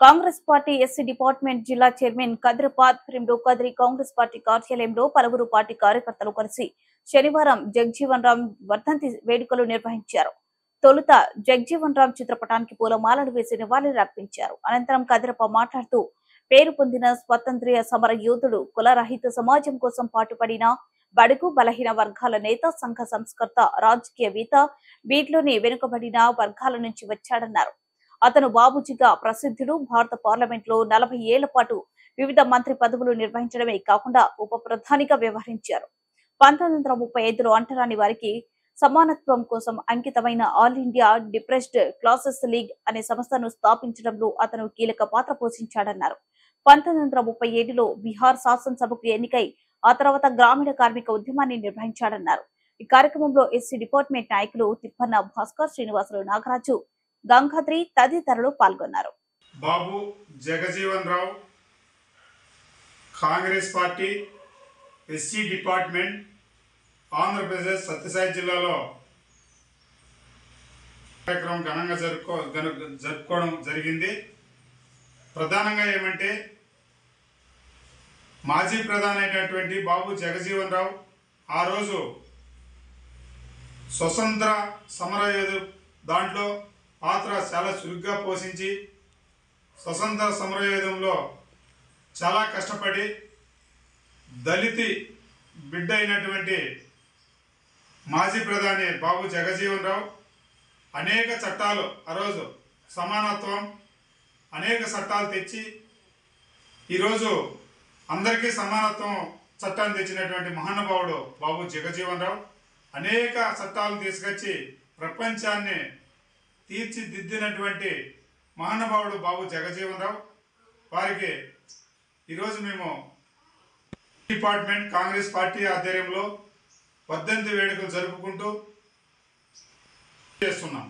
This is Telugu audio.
కాంగ్రెస్ పార్టీ ఎస్సీ డిపార్ట్మెంట్ జిల్లా చైర్మన్ కద్రిపాద్ కద్రి కాంగ్రెస్ పార్టీ కార్యాలయంలో పలువురు పార్టీ కార్యకర్తలు కలిసి శనివారం జగజీవన్ రామ్ వర్ధంతి వేడుకలు నిర్వహించారు. తొలుత జగజీవన్ రామ్ చిత్రపటానికి పూలమాలలు వేసి నివాళులర్పించారు. అనంతరం కద్రిపా మాట్లాడుతూ పేరు పొందిన స్వాతంత్ర్య సమర యోధుడు, కులరహిత సమాజం కోసం పాటుపడిన బడుగు బలహీన వర్గాల నేత, సంఘ సంస్కర్త, రాజకీయవేత్త, వీటిలోని వెనుకబడిన వర్గాల నుంచి వచ్చాడన్నారు. అతను బాబూజీగా ప్రసిద్ధుడు. భారత పార్లమెంట్ లో 40 ఏళ్ల పాటు వివిధ మంత్రి పదవులు నిర్వహించడమే కాకుండా ఉప ప్రధానిగా వ్యవహరించారు. 1935లో అంటరాని వారికి సమానత్వం కోసం అంకితమైన all India depressed classes league అనే సంస్థను స్థాపించడంలో అతను కీలక పాత్ర పోషించాడన్నారు. 1937లో బీహార్ శాసనసభకు ఎన్నికై ఆ తర్వాత గ్రామీణ కార్మిక ఉద్యమాన్ని నిర్వహించాడన్నారు. ఈ కార్యక్రమంలో ఎస్సీ డిపార్ట్మెంట్ నాయకులు తిప్పన్న భాస్కర్, శ్రీనివాసులు, నాగరాజు, గంగాద్రి తదితరులు పాల్గొన్నారు. Babu Jagjivan Rao Congress party SC department Andhra Pradesh Sathya Sai జిల్లాలో కార్యక్రమం ఘనంగా జరుపుకోవడం జరిగింది. ప్రధానంగా ఏమంటే మాజీ ప్రధాని అయినటువంటి బాబు జగజీవన్ రావు ఆ రోజు స్వతంత్ర సమరయోధు దాంట్లో పాత్ర చాలా చురుగ్గా పోషించి స్వతంత్ర సమరయోధంలో చాలా కష్టపడి దళితి బిడ్డ అయినటువంటి మాజీ ప్రధాని బాబు జగజీవన్ రావు అనేక చట్టాలు, ఆ రోజు సమానత్వం అనేక చట్టాలు తెచ్చి ఈరోజు అందరికీ సమానత్వం చట్టాన్ని తెచ్చినటువంటి మహానుభావుడు బాబు జగజీవన్ రావు. అనేక చట్టాలను తీసుకొచ్చి ప్రపంచాన్ని తీర్చిదిద్దినటువంటి మహానుభావుడు బాబు జగజీవన్ రావు. వారికి ఈరోజు మేము డిపార్ట్మెంట్ కాంగ్రెస్ పార్టీ ఆధ్వర్యంలో వర్ధంతి వేడుకలు జరుపుకుంటూ చేస్తున్నాం.